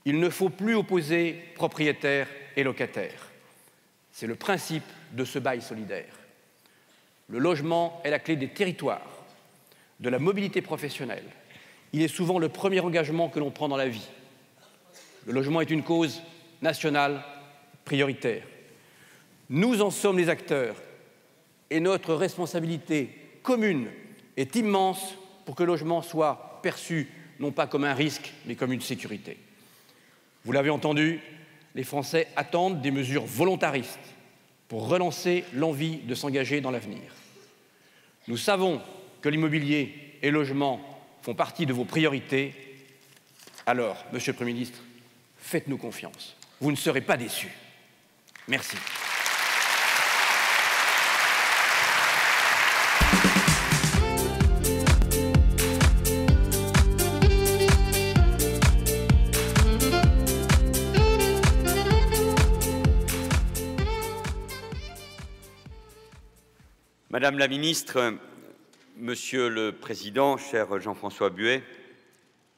Il ne faut plus opposer propriétaires et locataires. C'est le principe de ce bail solidaire. Le logement est la clé des territoires, de la mobilité professionnelle. Il est souvent le premier engagement que l'on prend dans la vie. Le logement est une cause nationale prioritaire. Nous en sommes les acteurs et notre responsabilité commune est immense pour que le logement soit perçu non pas comme un risque, mais comme une sécurité. Vous l'avez entendu, les Français attendent des mesures volontaristes pour relancer l'envie de s'engager dans l'avenir. Nous savons que l'immobilier et le logement font partie de vos priorités. Alors, Monsieur le Premier ministre, faites-nous confiance. Vous ne serez pas déçus. Merci. Madame la Ministre, Monsieur le Président, cher Jean-François Buet,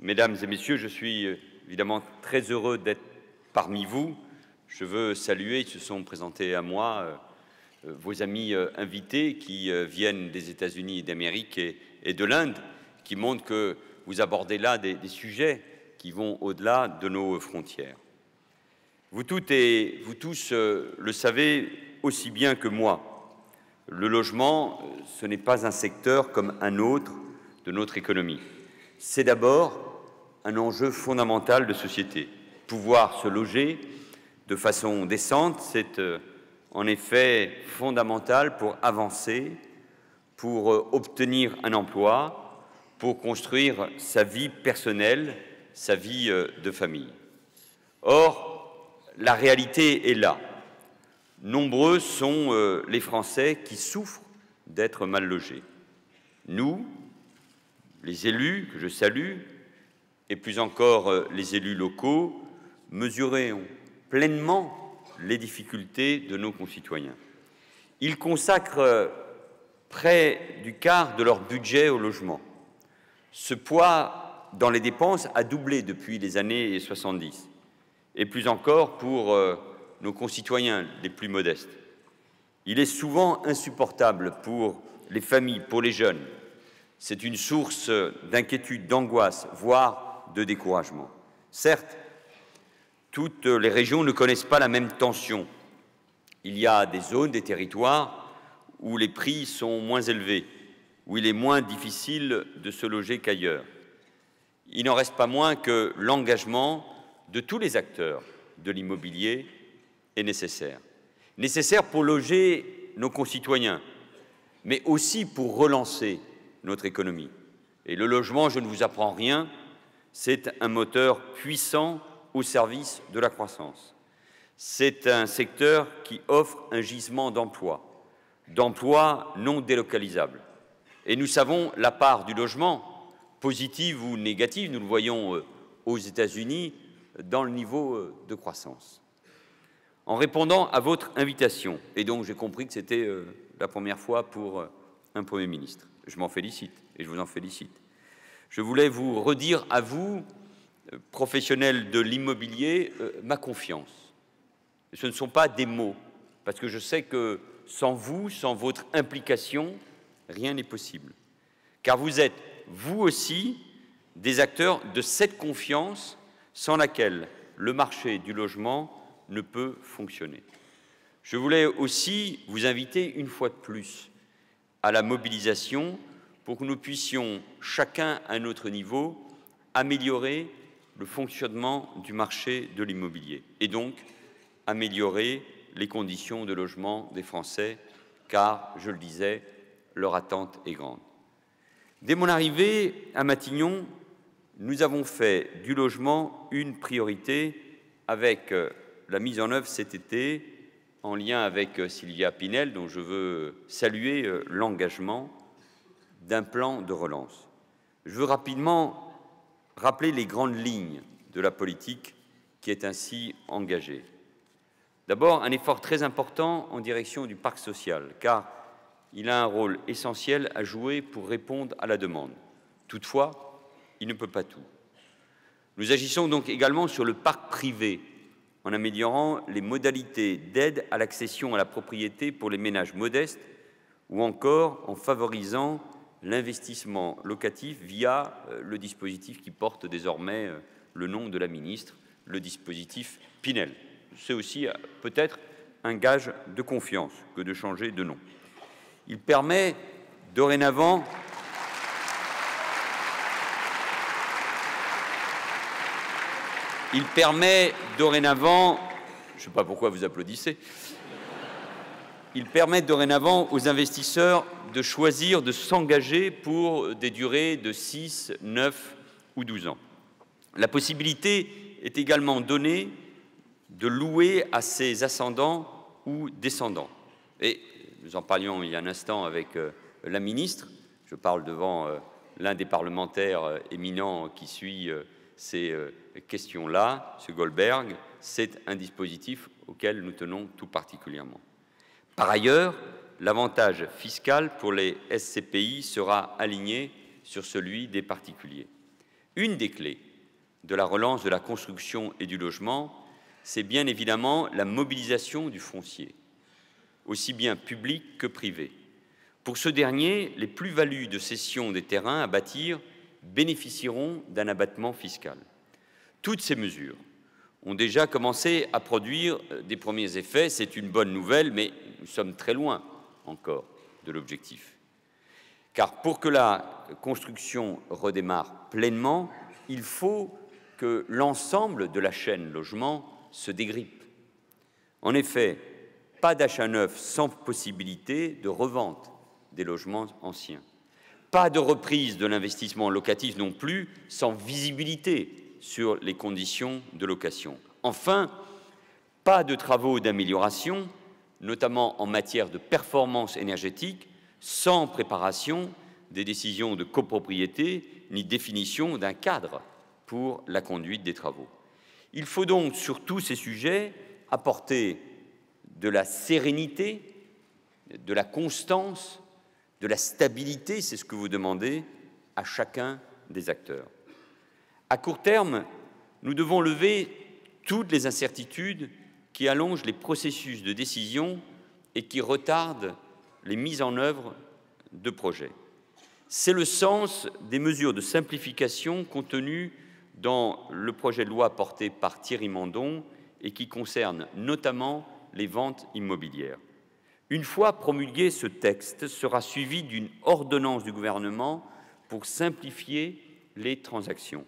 Mesdames et Messieurs, je suis évidemment très heureux d'être parmi vous. Je veux saluer, ils se sont présentés à moi, vos amis invités qui viennent des États-Unis d'Amérique et de l'Inde, qui montrent que vous abordez là des sujets qui vont au-delà de nos frontières. Vous toutes et vous tous le savez aussi bien que moi. Le logement, ce n'est pas un secteur comme un autre de notre économie. C'est d'abord un enjeu fondamental de société. Pouvoir se loger de façon décente, c'est en effet fondamental pour avancer, pour obtenir un emploi, pour construire sa vie personnelle, sa vie de famille. Or, la réalité est là. Nombreux sont les Français qui souffrent d'être mal logés. Nous, les élus, que je salue, et plus encore les élus locaux, mesurons pleinement les difficultés de nos concitoyens. Ils consacrent près du quart de leur budget au logement. Ce poids dans les dépenses a doublé depuis les années 70, et plus encore pour nos concitoyens les plus modestes. Il est souvent insupportable pour les familles, pour les jeunes. C'est une source d'inquiétude, d'angoisse, voire de découragement. Certes, toutes les régions ne connaissent pas la même tension. Il y a des zones, des territoires où les prix sont moins élevés, où il est moins difficile de se loger qu'ailleurs. Il n'en reste pas moins que l'engagement de tous les acteurs de l'immobilier est nécessaire. Nécessaire pour loger nos concitoyens, mais aussi pour relancer notre économie. Et le logement, je ne vous apprends rien, c'est un moteur puissant au service de la croissance. C'est un secteur qui offre un gisement d'emplois non délocalisables. Et nous savons la part du logement, positive ou négative, nous le voyons aux États-Unis, dans le niveau de croissance. En répondant à votre invitation, et donc j'ai compris que c'était la première fois pour un Premier ministre, je m'en félicite et je vous en félicite. Je voulais vous redire à vous, professionnels de l'immobilier, ma confiance. Ce ne sont pas des mots, parce que je sais que sans vous, sans votre implication, rien n'est possible. Car vous êtes, vous aussi, des acteurs de cette confiance sans laquelle le marché du logement ne peut fonctionner. Je voulais aussi vous inviter une fois de plus à la mobilisation pour que nous puissions, chacun à notre niveau, améliorer le fonctionnement du marché de l'immobilier et donc améliorer les conditions de logement des Français, car, je le disais, leur attente est grande. Dès mon arrivée à Matignon, nous avons fait du logement une priorité avec la mise en œuvre cet été, en lien avec Sylvia Pinel, dont je veux saluer l'engagement, d'un plan de relance. Je veux rapidement rappeler les grandes lignes de la politique qui est ainsi engagée. D'abord, un effort très important en direction du parc social, car il a un rôle essentiel à jouer pour répondre à la demande. Toutefois, il ne peut pas tout. Nous agissons donc également sur le parc privé, en améliorant les modalités d'aide à l'accession à la propriété pour les ménages modestes ou encore en favorisant l'investissement locatif via le dispositif qui porte désormais le nom de la ministre, le dispositif Pinel. C'est aussi peut-être un gage de confiance que de changer de nom. Il permet dorénavant je ne sais pas pourquoi vous applaudissez, il permet dorénavant aux investisseurs de choisir de s'engager pour des durées de 6, 9 ou 12 ans. La possibilité est également donnée de louer à ses ascendants ou descendants. Et nous en parlions il y a un instant avec la ministre, je parle devant l'un des parlementaires éminents qui suit ces questions-là, M. Goldberg, c'est un dispositif auquel nous tenons tout particulièrement. Par ailleurs, l'avantage fiscal pour les SCPI sera aligné sur celui des particuliers. Une des clés de la relance de la construction et du logement, c'est bien évidemment la mobilisation du foncier, aussi bien public que privé. Pour ce dernier, les plus-values de cession des terrains à bâtir bénéficieront d'un abattement fiscal. Toutes ces mesures ont déjà commencé à produire des premiers effets. C'est une bonne nouvelle, mais nous sommes très loin encore de l'objectif. Car pour que la construction redémarre pleinement, il faut que l'ensemble de la chaîne logement se dégrippe. En effet, pas d'achat neuf sans possibilité de revente des logements anciens. Pas de reprise de l'investissement locatif non plus sans visibilité sur les conditions de location. Enfin, pas de travaux d'amélioration, notamment en matière de performance énergétique, sans préparation des décisions de copropriété ni définition d'un cadre pour la conduite des travaux. Il faut donc, sur tous ces sujets, apporter de la sérénité, de la constance, de la stabilité, c'est ce que vous demandez, à chacun des acteurs. À court terme, nous devons lever toutes les incertitudes qui allongent les processus de décision et qui retardent les mises en œuvre de projets. C'est le sens des mesures de simplification contenues dans le projet de loi porté par Thierry Mandon et qui concerne notamment les ventes immobilières. Une fois promulgué, ce texte sera suivi d'une ordonnance du gouvernement pour simplifier les transactions.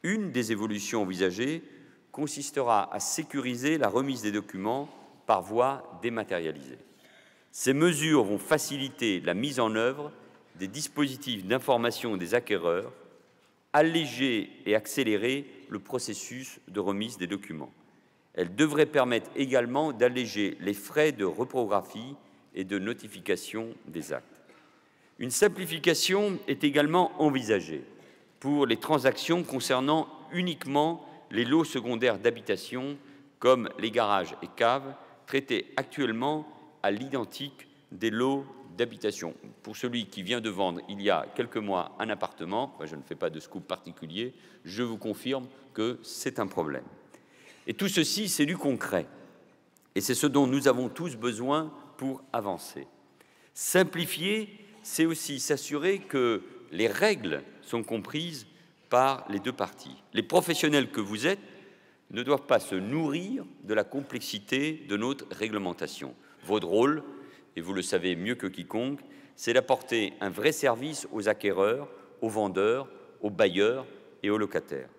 Une des évolutions envisagées consistera à sécuriser la remise des documents par voie dématérialisée. Ces mesures vont faciliter la mise en œuvre des dispositifs d'information des acquéreurs, alléger et accélérer le processus de remise des documents. Elles devraient permettre également d'alléger les frais de reprographie et de notification des actes. Une simplification est également envisagée pour les transactions concernant uniquement les lots secondaires d'habitation, comme les garages et caves, traités actuellement à l'identique des lots d'habitation. Pour celui qui vient de vendre il y a quelques mois un appartement, je ne fais pas de scoop particulier, je vous confirme que c'est un problème. Et tout ceci, c'est du concret. Et c'est ce dont nous avons tous besoin pour avancer. Simplifier, c'est aussi s'assurer que les règles sont comprises par les deux parties. Les professionnels que vous êtes ne doivent pas se nourrir de la complexité de notre réglementation. Votre rôle, et vous le savez mieux que quiconque, c'est d'apporter un vrai service aux acquéreurs, aux vendeurs, aux bailleurs et aux locataires.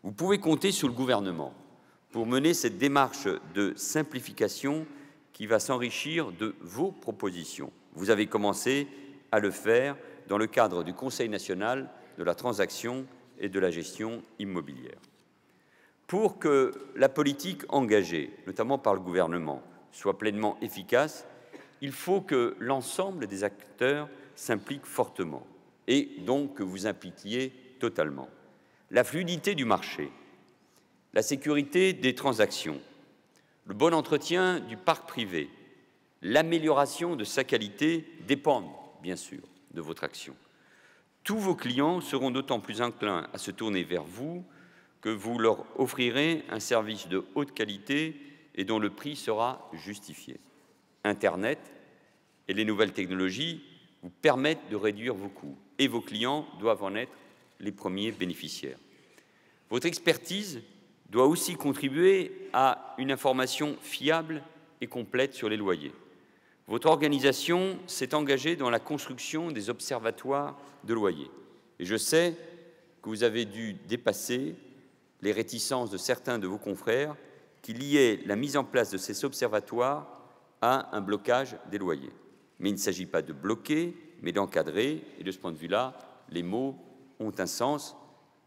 Vous pouvez compter sur le gouvernement pour mener cette démarche de simplification qui va s'enrichir de vos propositions. Vous avez commencé à le faire dans le cadre du Conseil national de la transaction et de la gestion immobilière. Pour que la politique engagée, notamment par le gouvernement, soit pleinement efficace, il faut que l'ensemble des acteurs s'impliquent fortement et donc que vous impliquiez totalement. La fluidité du marché, la sécurité des transactions, le bon entretien du parc privé, l'amélioration de sa qualité dépendent, bien sûr, de votre action. Tous vos clients seront d'autant plus enclins à se tourner vers vous que vous leur offrirez un service de haute qualité et dont le prix sera justifié. Internet et les nouvelles technologies vous permettent de réduire vos coûts et vos clients doivent en être les premiers bénéficiaires. Votre expertise doit aussi contribuer à une information fiable et complète sur les loyers. Votre organisation s'est engagée dans la construction des observatoires de loyers. Et je sais que vous avez dû dépasser les réticences de certains de vos confrères qui liaient la mise en place de ces observatoires à un blocage des loyers. Mais il ne s'agit pas de bloquer, mais d'encadrer. Et de ce point de vue-là, les mots ont un sens.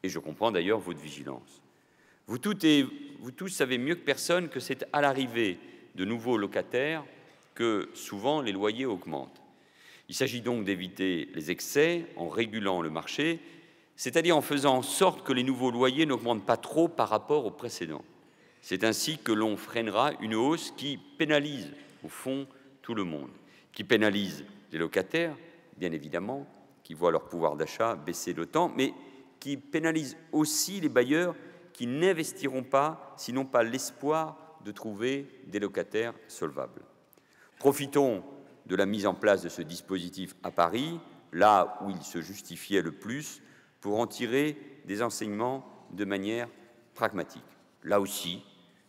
Et je comprends d'ailleurs votre vigilance. Vous tous savez mieux que personne que c'est à l'arrivée de nouveaux locataires que souvent les loyers augmentent. Il s'agit donc d'éviter les excès en régulant le marché, c'est-à-dire en faisant en sorte que les nouveaux loyers n'augmentent pas trop par rapport aux précédents. C'est ainsi que l'on freinera une hausse qui pénalise, au fond, tout le monde, qui pénalise les locataires, bien évidemment, qui voient leur pouvoir d'achat baisser d'autant, mais qui pénalise aussi les bailleurs qui n'investiront pas s'ils n'ont pas l'espoir de trouver des locataires solvables. Profitons de la mise en place de ce dispositif à Paris, là où il se justifiait le plus, pour en tirer des enseignements de manière pragmatique. Là aussi,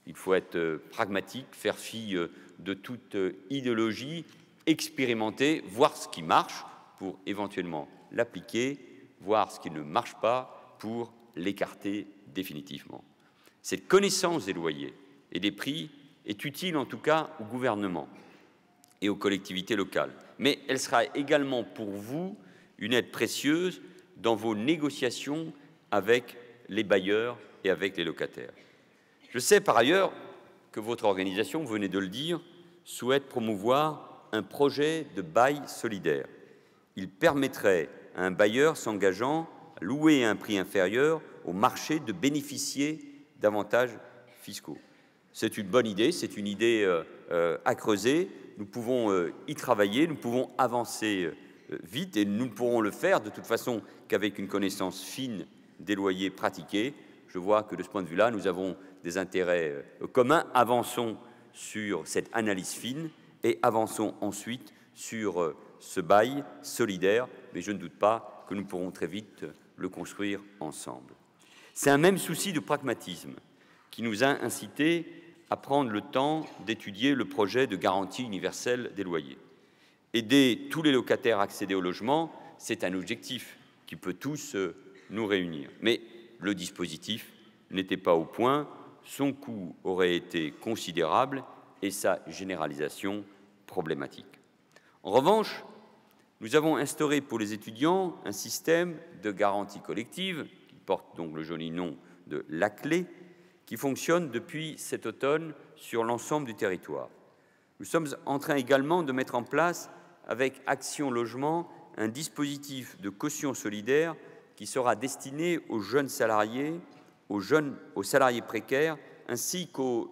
il faut être pragmatique, faire fi de toute idéologie, expérimenter, voir ce qui marche pour éventuellement l'appliquer, voir ce qui ne marche pas pour l'écarter définitivement. Cette connaissance des loyers et des prix est utile en tout cas au gouvernement et aux collectivités locales, mais elle sera également pour vous une aide précieuse dans vos négociations avec les bailleurs et avec les locataires. Je sais par ailleurs que votre organisation, vous venez de le dire, souhaite promouvoir un projet de bail solidaire. Il permettrait à un bailleur s'engageant à louer à un prix inférieur au marché de bénéficier d'avantages fiscaux. C'est une bonne idée, c'est une idée à creuser. Nous pouvons y travailler, nous pouvons avancer vite et nous ne pourrons le faire de toute façon qu'avec une connaissance fine des loyers pratiqués. Je vois que de ce point de vue-là, nous avons des intérêts communs. Avançons sur cette analyse fine et avançons ensuite sur ce bail solidaire, mais je ne doute pas que nous pourrons très vite le construire ensemble. C'est un même souci de pragmatisme qui nous a incités à prendre le temps d'étudier le projet de garantie universelle des loyers. Aider tous les locataires à accéder au logement, c'est un objectif qui peut tous nous réunir. Mais le dispositif n'était pas au point, son coût aurait été considérable et sa généralisation problématique. En revanche, nous avons instauré pour les étudiants un système de garantie collective, qui porte donc le joli nom de LACLÉ, qui fonctionne depuis cet automne sur l'ensemble du territoire. Nous sommes en train également de mettre en place, avec Action Logement, un dispositif de caution solidaire qui sera destiné aux jeunes salariés, aux salariés précaires, ainsi qu'aux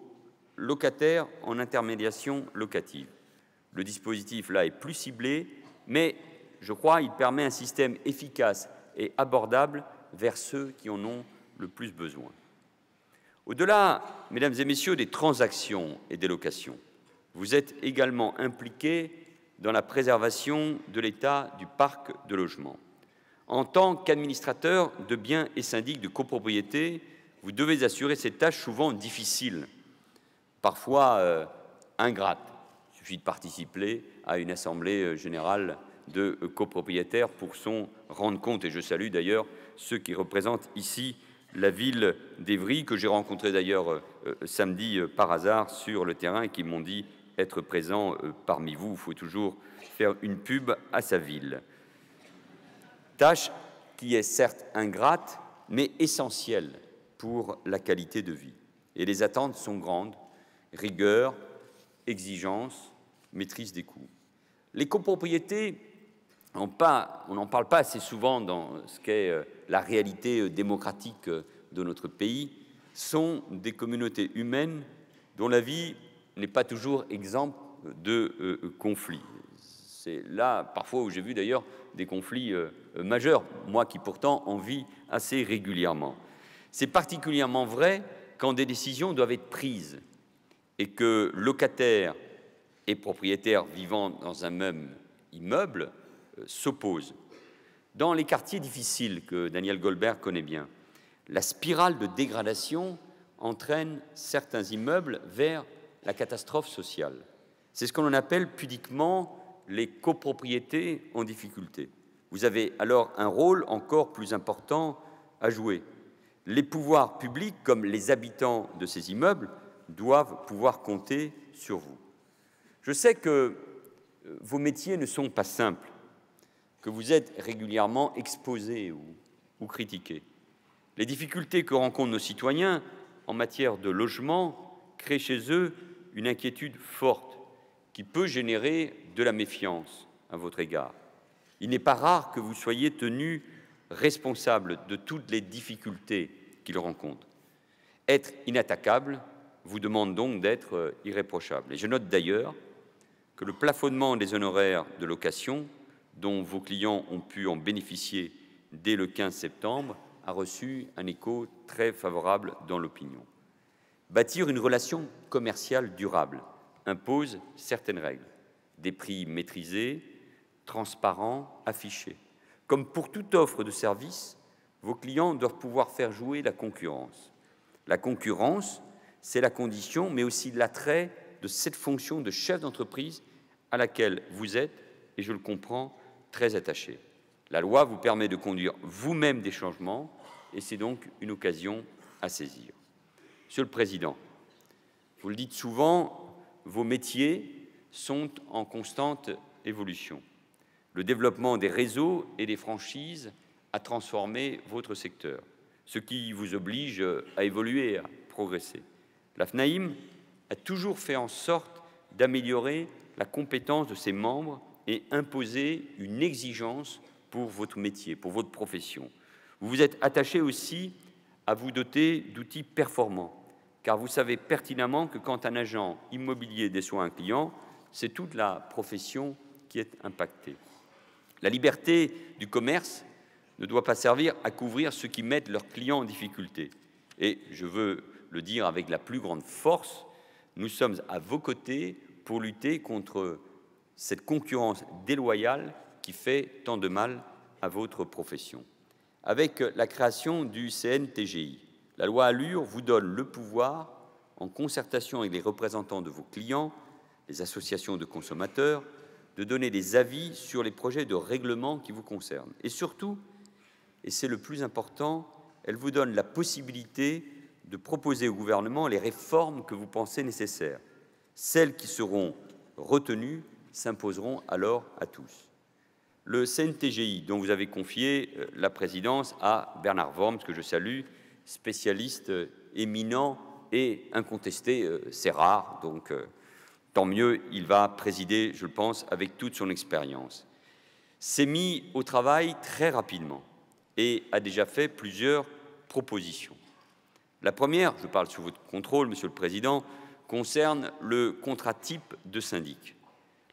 locataires en intermédiation locative. Le dispositif, là, est plus ciblé, mais je crois qu'il permet un système efficace et abordable vers ceux qui en ont le plus besoin. Au-delà, mesdames et messieurs, des transactions et des locations, vous êtes également impliqués dans la préservation de l'état du parc de logement. En tant qu'administrateur de biens et syndic de copropriété, vous devez assurer ces tâches souvent difficiles, parfois ingrates. Il suffit de participer à une assemblée générale de copropriétaires pour s'en rendre compte. Et je salue d'ailleurs ceux qui représentent ici la ville d'Évry, que j'ai rencontré d'ailleurs samedi par hasard sur le terrain et qui m'ont dit être présents parmi vous. Il faut toujours faire une pub à sa ville. Tâche qui est certes ingrate, mais essentielle pour la qualité de vie. Et les attentes sont grandes: rigueur, exigence, maîtrise des coûts. Les copropriétés, on n'en parle pas assez souvent dans ce qu'est la réalité démocratique de notre pays, sont des communautés humaines dont la vie n'est pas toujours exempte de conflits. C'est là, parfois, où j'ai vu d'ailleurs des conflits majeurs, moi qui pourtant en vis assez régulièrement. C'est particulièrement vrai quand des décisions doivent être prises et que locataires et propriétaires vivant dans un même immeuble s'opposent. Dans les quartiers difficiles que Daniel Goldberg connaît bien, la spirale de dégradation entraîne certains immeubles vers la catastrophe sociale. C'est ce qu'on appelle pudiquement les copropriétés en difficulté. Vous avez alors un rôle encore plus important à jouer. Les pouvoirs publics, comme les habitants de ces immeubles, doivent pouvoir compter sur vous. Je sais que vos métiers ne sont pas simples, que vous êtes régulièrement exposés ou critiqués. Les difficultés que rencontrent nos citoyens en matière de logement créent chez eux une inquiétude forte qui peut générer de la méfiance à votre égard. Il n'est pas rare que vous soyez tenus responsables de toutes les difficultés qu'ils rencontrent. Être inattaquable vous demande donc d'être irréprochable. Et je note d'ailleurs que le plafonnement des honoraires de location, dont vos clients ont pu en bénéficier dès le 15 septembre, a reçu un écho très favorable dans l'opinion. Bâtir une relation commerciale durable impose certaines règles, des prix maîtrisés, transparents, affichés. Comme pour toute offre de service, vos clients doivent pouvoir faire jouer la concurrence. La concurrence, c'est la condition, mais aussi l'attrait de cette fonction de chef d'entreprise à laquelle vous êtes, et je le comprends, très attaché. La loi vous permet de conduire vous-même des changements, et c'est donc une occasion à saisir. Monsieur le Président, vous le dites souvent, vos métiers sont en constante évolution. Le développement des réseaux et des franchises a transformé votre secteur, ce qui vous oblige à évoluer, à progresser. La FNAIM a toujours fait en sorte d'améliorer la compétence de ses membres et imposer une exigence pour votre métier, pour votre profession. Vous vous êtes attaché aussi à vous doter d'outils performants, car vous savez pertinemment que quand un agent immobilier déçoit un client, c'est toute la profession qui est impactée. La liberté du commerce ne doit pas servir à couvrir ceux qui mettent leurs clients en difficulté. Et je veux le dire avec la plus grande force, nous sommes à vos côtés pour lutter contre cette concurrence déloyale qui fait tant de mal à votre profession. Avec la création du CNTGI, la loi Allure vous donne le pouvoir, en concertation avec les représentants de vos clients, les associations de consommateurs, de donner des avis sur les projets de règlement qui vous concernent. Et surtout, et c'est le plus important, elle vous donne la possibilité de proposer au gouvernement les réformes que vous pensez nécessaires. Celles qui seront retenues s'imposeront alors à tous. Le CNTGI, dont vous avez confié la présidence à Bernard Worms, que je salue, spécialiste éminent et incontesté, c'est rare, donc tant mieux, il va présider, je le pense, avec toute son expérience. S'est mis au travail très rapidement et a déjà fait plusieurs propositions. La première, je parle sous votre contrôle, Monsieur le Président, concerne le contrat type de syndic.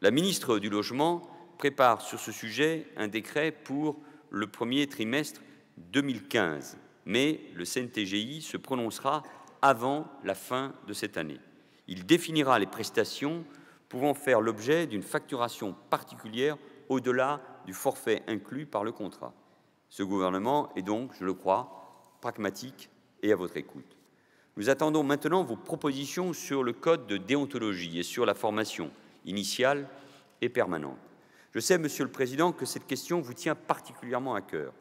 La ministre du Logement prépare sur ce sujet un décret pour le premier trimestre 2015, mais le CNTGI se prononcera avant la fin de cette année. Il définira les prestations pouvant faire l'objet d'une facturation particulière au-delà du forfait inclus par le contrat. Ce gouvernement est donc, je le crois, pragmatique et à votre écoute. Nous attendons maintenant vos propositions sur le code de déontologie et sur la formation initiale et permanente. Je sais, Monsieur le Président, que cette question vous tient particulièrement à cœur.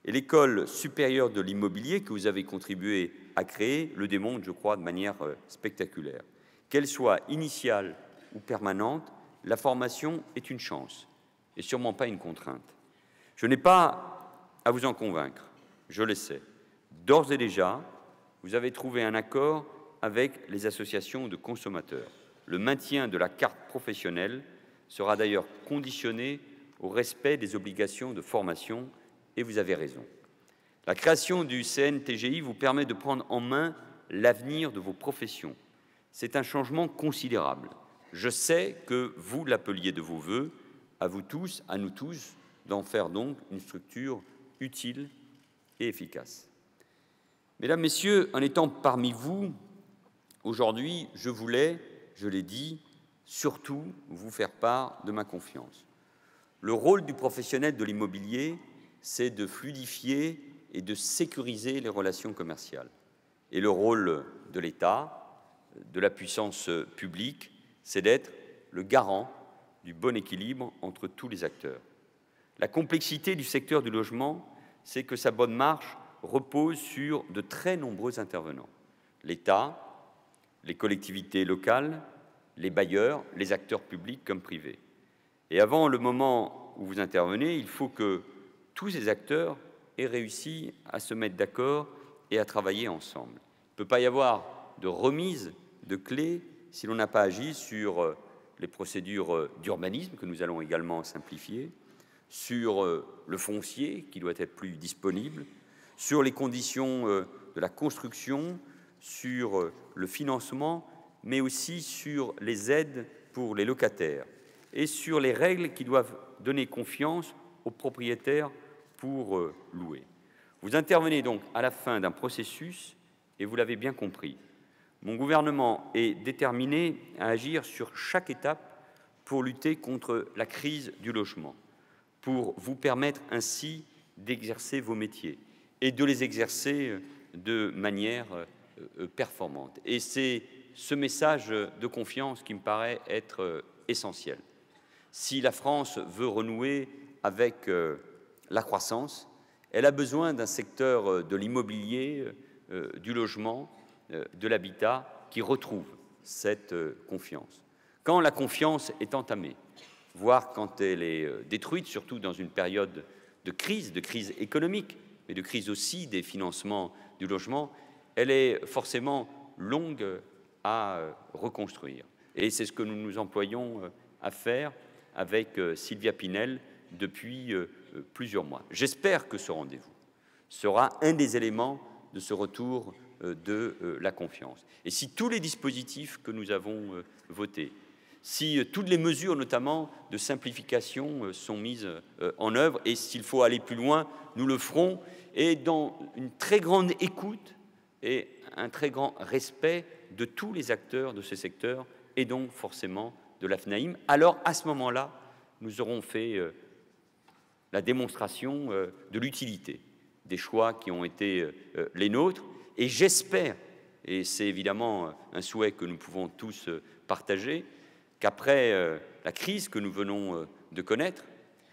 Et l'École supérieure de l'immobilier que vous avez contribué à créer le démontre, je crois, de manière spectaculaire. Qu'elle soit initiale ou permanente, la formation est une chance et sûrement pas une contrainte. Je n'ai pas à vous en convaincre, je le sais. D'ores et déjà, vous avez trouvé un accord avec les associations de consommateurs. Le maintien de la carte professionnelle sera d'ailleurs conditionné au respect des obligations de formation, et vous avez raison. La création du CNTGI vous permet de prendre en main l'avenir de vos professions. C'est un changement considérable. Je sais que vous l'appeliez de vos voeux, à vous tous, à nous tous, d'en faire donc une structure utile et efficace. Mesdames, Messieurs, en étant parmi vous, aujourd'hui, je voulais, je l'ai dit, surtout vous faire part de ma confiance. Le rôle du professionnel de l'immobilier, c'est de fluidifier et de sécuriser les relations commerciales. Et le rôle de l'État, de la puissance publique, c'est d'être le garant du bon équilibre entre tous les acteurs. La complexité du secteur du logement, c'est que sa bonne marche repose sur de très nombreux intervenants. L'État, les collectivités locales, les bailleurs, les acteurs publics comme privés. Et avant le moment où vous intervenez, il faut que tous ces acteurs aient réussi à se mettre d'accord et à travailler ensemble. Il ne peut pas y avoir de remise de clés si l'on n'a pas agi sur les procédures d'urbanisme que nous allons également simplifier, sur le foncier qui doit être plus disponible, sur les conditions de la construction, sur le financement, mais aussi sur les aides pour les locataires et sur les règles qui doivent donner confiance aux propriétaires pour louer. Vous intervenez donc à la fin d'un processus et vous l'avez bien compris. Mon gouvernement est déterminé à agir sur chaque étape pour lutter contre la crise du logement, pour vous permettre ainsi d'exercer vos métiers et de les exercer de manière performante. Et c'est ce message de confiance qui me paraît être essentiel. Si la France veut renouer avec la croissance, elle a besoin d'un secteur de l'immobilier, du logement, de l'habitat qui retrouve cette confiance. Quand la confiance est entamée, voire quand elle est détruite, surtout dans une période de crise économique, mais de crise aussi des financements du logement, elle est forcément longue à reconstruire. Et c'est ce que nous nous employons à faire avec Sylvia Pinel depuis plusieurs mois. J'espère que ce rendez-vous sera un des éléments de ce retour de la confiance. Et si tous les dispositifs que nous avons votés, si toutes les mesures, notamment de simplification, sont mises en œuvre, et s'il faut aller plus loin, nous le ferons, et dans une très grande écoute et un très grand respect de tous les acteurs de ce secteur, et donc forcément de la FNAIM, alors à ce moment-là, nous aurons fait la démonstration de l'utilité des choix qui ont été les nôtres, et j'espère, et c'est évidemment un souhait que nous pouvons tous partager, qu'après la crise que nous venons de connaître,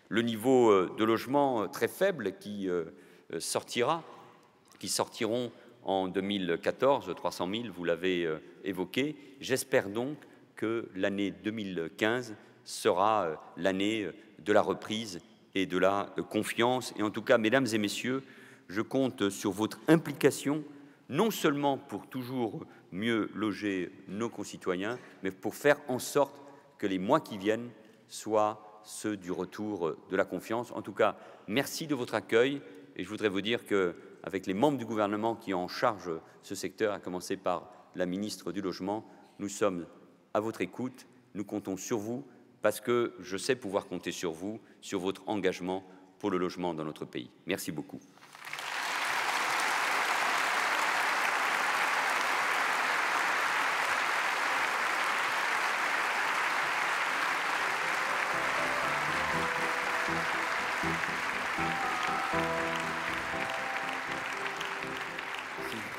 le niveau de logement très faible qui sortiront en 2014, 300 000, vous l'avez évoqué, j'espère donc que l'année 2015 sera l'année de la reprise et de la confiance. Et en tout cas, mesdames et messieurs, je compte sur votre implication, non seulement pour toujours mieux loger nos concitoyens, mais pour faire en sorte que les mois qui viennent soient ceux du retour de la confiance. En tout cas, merci de votre accueil, et je voudrais vous dire qu'avec les membres du gouvernement qui ont en charge ce secteur, à commencer par la ministre du Logement, nous sommes à votre écoute, nous comptons sur vous, parce que je sais pouvoir compter sur vous, sur votre engagement pour le logement dans notre pays. Merci beaucoup.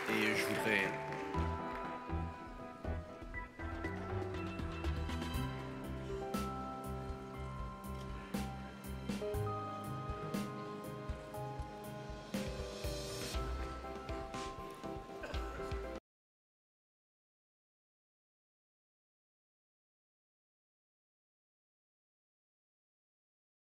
Et je voudrais